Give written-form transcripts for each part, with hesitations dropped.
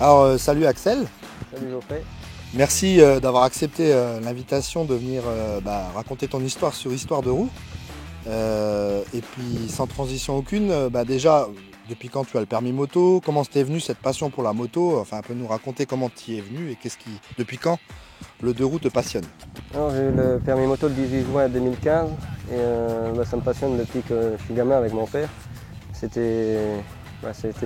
Alors, salut Axel, Salut Geoffrey. merci d'avoir accepté l'invitation de venir raconter ton histoire sur Histoire de roue. Et puis, sans transition aucune, déjà, depuis quand tu as le permis moto? Comment t'es venu cette passion pour la moto? Enfin, un peu nous raconter comment tu y es venu et depuis quand le deux roues te passionne? Alors, j'ai eu le permis moto le 18 juin 2015 et ça me passionne depuis que je suis gamin avec mon père. C'était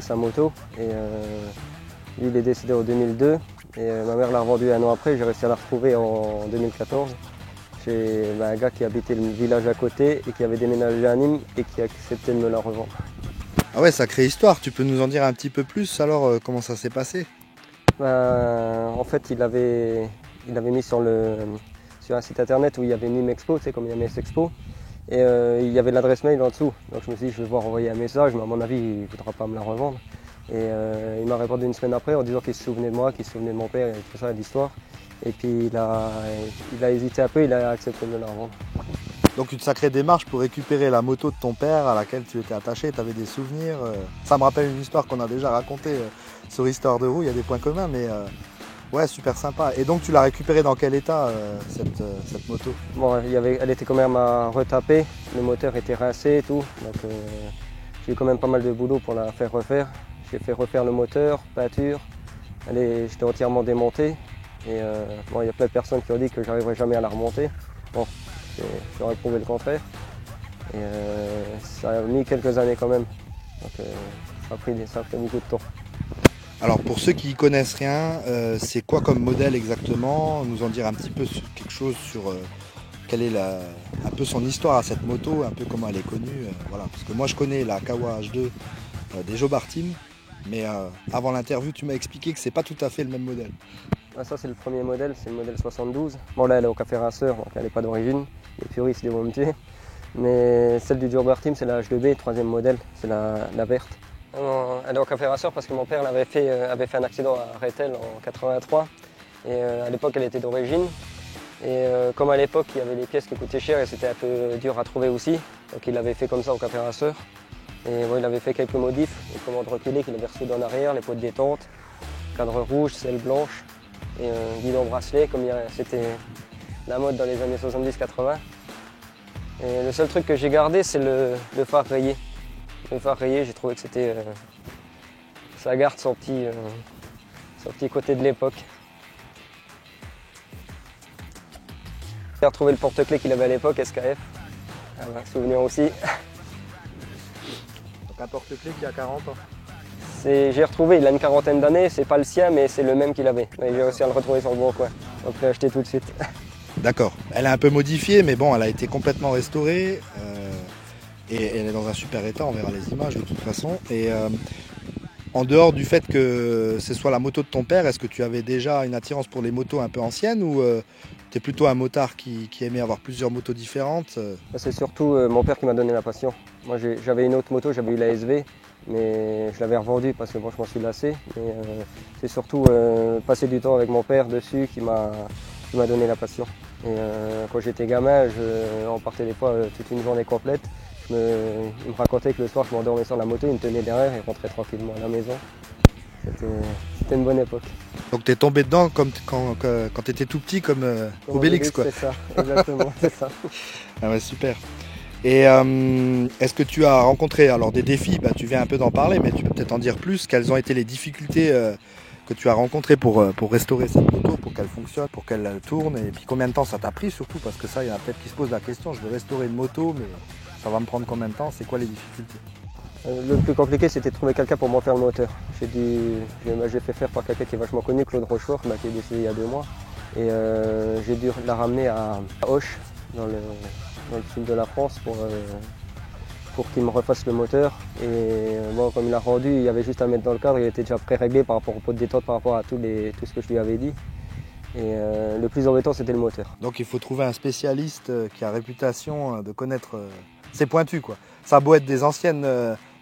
sa moto et lui il est décédé en 2002 et ma mère l'a revendue un an après. J'ai réussi à la retrouver en 2014 chez un gars qui habitait le village à côté et qui avait déménagé à Nîmes et qui a accepté de me la revendre. Ah ouais, sacrée histoire, tu peux nous en dire un petit peu plus alors, comment ça s'est passé? En fait, il avait mis sur un site internet où il y avait Nîmes Expo, tu sais, comme il y a Metz Expo. Et il y avait l'adresse mail en dessous. Donc je me suis dit, je vais voir envoyer un message, mais à mon avis, il ne voudra pas me la revendre. Et il m'a répondu une semaine après en disant qu'il se souvenait de moi, qu'il se souvenait de mon père et tout ça, l'histoire. Et puis il a hésité un peu, il a accepté de me la revendre. Donc une sacrée démarche pour récupérer la moto de ton père à laquelle tu étais attaché, tu avais des souvenirs. Ça me rappelle une histoire qu'on a déjà racontée sur Histoire de roue, il y a des points communs, mais ouais, super sympa. Et donc tu l'as récupérée dans quel état cette moto? Bon, elle était quand même à retaper, le moteur était rincé et tout. Donc j'ai eu quand même pas mal de boulot pour la faire refaire. J'ai fait refaire le moteur, peinture, j'étais entièrement démonté. Et il y a plein de personnes qui ont dit que j'arriverais jamais à la remonter. Bon, j'aurais prouvé le contraire. Et ça a mis quelques années quand même. Donc ça a pris beaucoup de temps. Alors pour ceux qui y connaissent rien, c'est quoi comme modèle exactement? Nous en dire un petit peu quelque chose sur quelle est un peu son histoire à cette moto, un peu comment elle est connue. Voilà. Parce que moi je connais la Kawa H2 des Jobart Team, mais avant l'interview tu m'as expliqué que c'est pas tout à fait le même modèle. Ah, ça c'est le premier modèle, c'est le modèle 72. Bon là elle est au café rinceur, donc elle n'est pas d'origine. Les puristes vont me tuer. Mais celle du Jobart Team c'est la H2B, troisième modèle, c'est la verte. Elle est au café rinceur parce que mon père avait fait un accident à Rethel en 83. Et à l'époque elle était d'origine. Et comme à l'époque il y avait les pièces qui coûtaient cher et c'était un peu dur à trouver aussi, donc il l'avait fait comme ça au café rinceur. Et il avait fait quelques modifs, les commandes reculées qu'il avait reçues en arrière, les pots de détente, cadre rouge, selle blanche et guidon bracelet comme c'était la mode dans les années 70-80. Et le seul truc que j'ai gardé c'est le phare rayé. Le phare rayé, j'ai trouvé que ça garde son petit côté de l'époque. J'ai retrouvé le porte-clés qu'il avait à l'époque, SKF. Ah bah, souvenir aussi. Donc un porte-clés qui a 40 ans. J'ai retrouvé, il a une quarantaine d'années, c'est pas le sien mais c'est le même qu'il avait. J'ai réussi à le retrouver sur le bon coin. Donc je l'ai acheté tout de suite. D'accord. Elle est un peu modifiée, mais bon, elle a été complètement restaurée. Et elle est dans un super état, on verra les images de toute façon. Et en dehors du fait que ce soit la moto de ton père, est-ce que tu avais déjà une attirance pour les motos un peu anciennes ou tu es plutôt un motard qui aimait avoir plusieurs motos différentes? C'est surtout mon père qui m'a donné la passion. Moi j'avais une autre moto, j'avais eu la SV, mais je l'avais revendue parce que bon, je m'en suis lassé. Mais c'est surtout passer du temps avec mon père dessus qui m'a donné la passion. Et quand j'étais gamin, on partait des fois toute une journée complète. Il me racontait que le soir je m'endormais sur la moto, il me tenait derrière et rentrait tranquillement à la maison. C'était une bonne époque. Donc tu es tombé dedans comme quand tu étais tout petit comme Obélix quoi. C'est ça, exactement, c'est ça. Ah ouais, super. Et est-ce que tu as rencontré alors des défis? Tu viens un peu d'en parler, mais tu peux peut-être en dire plus. Quelles ont été les difficultés que tu as rencontrées pour restaurer cette moto, pour qu'elle fonctionne, pour qu'elle tourne? Et puis combien de temps ça t'a pris surtout? Parce que ça, il y en a peut-être qui se posent la question, je veux restaurer une moto, mais ça va me prendre combien de temps? C'est quoi les difficultés? Le plus compliqué c'était de trouver quelqu'un pour m'en faire le moteur. J'ai fait faire par quelqu'un qui est vachement connu, Claude Rochefort, qui est décédé il y a 2 mois. Et j'ai dû la ramener à Auch, dans le sud de la France, pour qu'il me refasse le moteur. Et bon, comme il l'a rendu, il y avait juste à mettre dans le cadre, il était déjà pré-réglé par rapport au pot de détente, par rapport à tout ce que je lui avais dit. Et le plus embêtant c'était le moteur. Donc il faut trouver un spécialiste qui a réputation de connaître... c'est pointu quoi. Ça a beau être des anciennes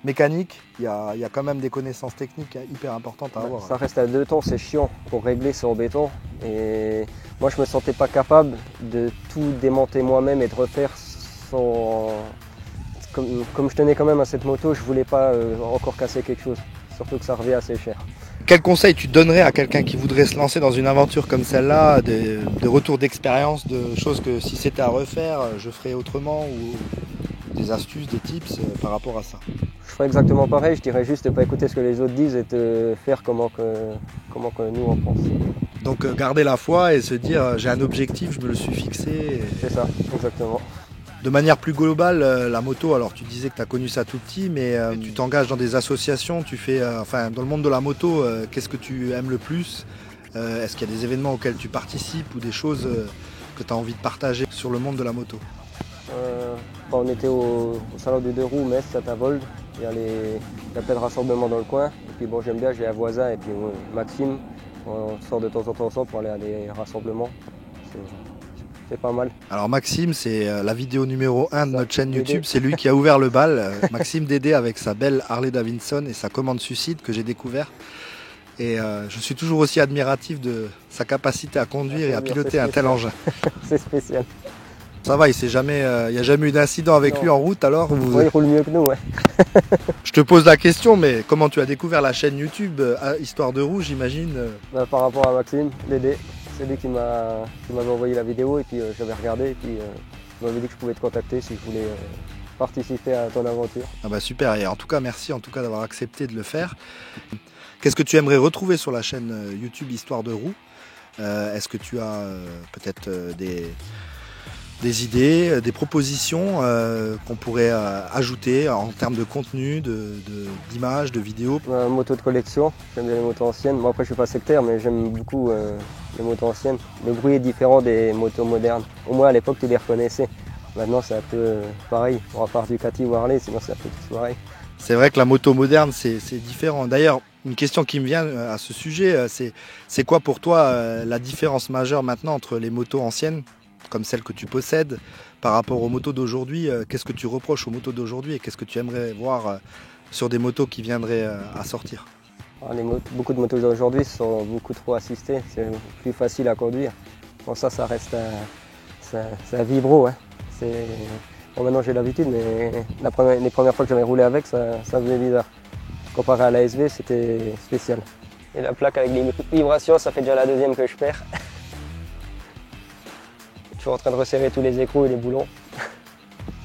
mécaniques, il y a quand même des connaissances techniques hyper importantes à avoir. Ça reste à 2 temps, c'est chiant. Pour régler c'est embêtant. Et moi je me sentais pas capable de tout démonter moi-même et de refaire sans... Comme je tenais quand même à cette moto, je voulais pas encore casser quelque chose. Surtout que ça revient assez cher. Quel conseil tu donnerais à quelqu'un qui voudrait se lancer dans une aventure comme celle-là, de retours d'expérience, de choses que si c'était à refaire, je ferais autrement, ou des astuces, des tips par rapport à ça? Je ferais exactement pareil, je dirais juste de ne pas écouter ce que les autres disent et de faire comment que nous on pense. Donc garder la foi et se dire j'ai un objectif, je me le suis fixé. C'est ça, exactement. De manière plus globale, la moto, alors tu disais que tu as connu ça tout petit, mais tu t'engages dans des associations, tu fais, dans le monde de la moto, qu'est-ce que tu aimes le plus? Est-ce qu'il y a des événements auxquels tu participes ou des choses que tu as envie de partager sur le monde de la moto? Quand on était au salon du 2 roues, Metz, Saint-Avold, il y a plein de rassemblements dans le coin. Et puis bon, j'aime bien, j'ai un voisin et puis Maxime, on sort de temps en temps ensemble pour aller à des rassemblements. C'est pas mal. Alors Maxime, c'est la vidéo numéro 1 de notre chaîne YouTube, c'est lui qui a ouvert le bal. Maxime Dédé avec sa belle Harley Davidson et sa commande suicide que j'ai découvert. Et je suis toujours aussi admiratif de sa capacité à conduire et à piloter un tel engin. C'est spécial. Ça va, il n'y a jamais eu d'incident avec lui en route alors Oui, il roule mieux que nous, ouais. Je te pose la question, mais comment tu as découvert la chaîne YouTube Histoire de roue, j'imagine Par rapport à Maxime Dédé, c'est lui qui m'avait envoyé la vidéo et puis j'avais regardé et puis il m'avait dit que je pouvais te contacter si je voulais participer à ton aventure. Ah bah super, et en tout cas merci d'avoir accepté de le faire. Qu'est-ce que tu aimerais retrouver sur la chaîne YouTube Histoire de roue? Est-ce que tu as peut-être des idées, des propositions qu'on pourrait ajouter en termes de contenu, d'images, de vidéos? Moto de collection, j'aime bien les motos anciennes. Moi après je suis pas sectaire mais j'aime beaucoup les motos anciennes. Le bruit est différent des motos modernes. Au moins à l'époque tu les reconnaissais. Maintenant c'est un peu pareil, on va part Ducati ou Harley, sinon c'est un peu tout pareil. C'est vrai que la moto moderne c'est différent. D'ailleurs, une question qui me vient à ce sujet, c'est quoi pour toi la différence majeure maintenant entre les motos anciennes comme celle que tu possèdes par rapport aux motos d'aujourd'hui? Qu'est-ce que tu reproches aux motos d'aujourd'hui et qu'est-ce que tu aimerais voir sur des motos qui viendraient à sortir? Beaucoup de motos d'aujourd'hui sont beaucoup trop assistées, c'est plus facile à conduire. Bon, ça reste un vibro. Hein. Bon, maintenant j'ai l'habitude, mais les premières fois que j'avais roulé avec, ça faisait bizarre. Comparé à la SV, c'était spécial. Et la plaque avec les vibrations, ça fait déjà la deuxième que je perds. Toujours en train de resserrer tous les écrous et les boulons.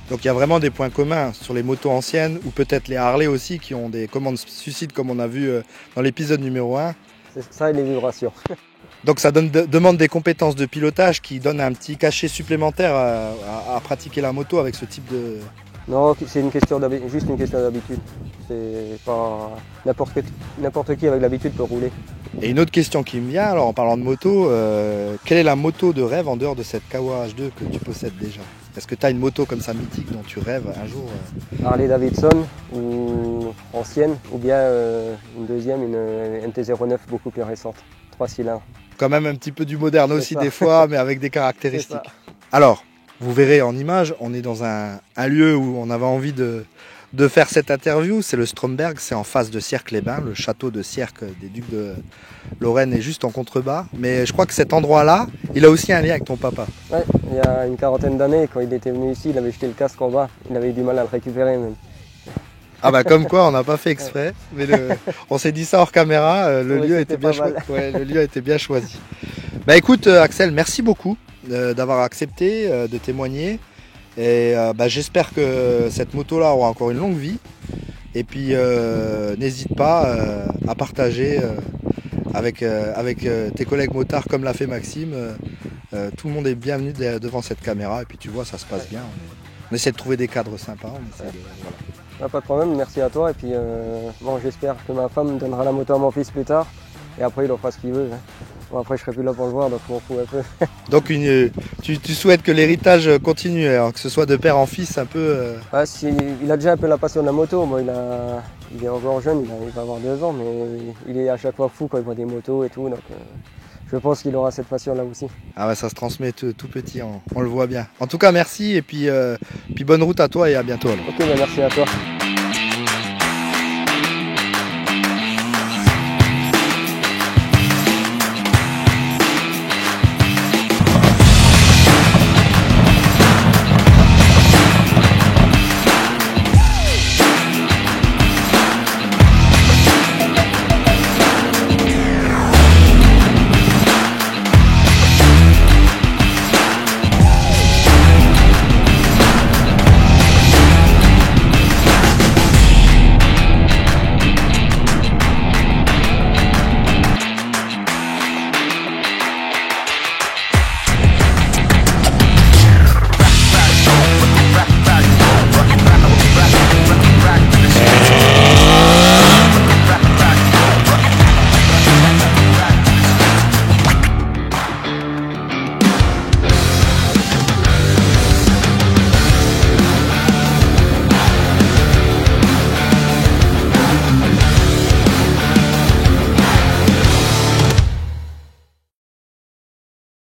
Donc il y a vraiment des points communs sur les motos anciennes ou peut-être les Harley aussi qui ont des commandes suicides comme on a vu dans l'épisode numéro 1. C'est ça et les vibrations. Donc ça demande des compétences de pilotage qui donnent un petit cachet supplémentaire à pratiquer la moto avec ce type de... Non, c'est juste une question d'habitude. C'est pas n'importe qui avec l'habitude peut rouler. Et une autre question qui me vient, alors en parlant de moto, quelle est la moto de rêve en dehors de cette Kawa H2 que tu possèdes déjà? Est-ce que tu as une moto comme ça mythique dont tu rêves un jour? Harley Davidson ou ancienne, ou bien une deuxième, une MT-09 beaucoup plus récente, 3 cylindres. Quand même un petit peu du moderne aussi des fois, mais avec des caractéristiques. Alors, vous verrez en image, on est dans un lieu où on avait envie de faire cette interview, c'est le Stromberg, c'est en face de Sierck-les-Bains, le château de Sierck des Ducs de Lorraine est juste en contrebas. Mais je crois que cet endroit-là, il a aussi un lien avec ton papa. Oui, il y a une quarantaine d'années, quand il était venu ici, il avait jeté le casque en bas, il avait eu du mal à le récupérer même. Ah bah comme quoi, on n'a pas fait exprès, mais on s'est dit ça hors caméra, le lieu était bien choisi. Ouais, le lieu a été bien choisi. Bah écoute Axel, merci beaucoup d'avoir accepté de témoigner. Et j'espère que cette moto-là aura encore une longue vie. Et puis n'hésite pas à partager avec tes collègues motards comme l'a fait Maxime. Tout le monde est bienvenu devant cette caméra. Et puis tu vois, ça se passe bien. On essaie de trouver des cadres sympas. Voilà. Pas de problème, merci à toi. Et puis j'espère que ma femme donnera la moto à mon fils plus tard. Et après, il en fera ce qu'il veut. Hein. Bon, après, je serai plus là pour le voir, donc je m'en fous un peu. Donc tu souhaites que l'héritage continue, hein, que ce soit de père en fils un peu il a déjà un peu la passion de la moto. Bon, il est encore jeune, il va avoir 2 ans, mais il est à chaque fois fou quand il voit des motos et tout. Donc je pense qu'il aura cette passion-là aussi. Ah ouais, ça se transmet tout petit, on le voit bien. En tout cas, merci et puis bonne route à toi et à bientôt. Alors. Ok, merci à toi.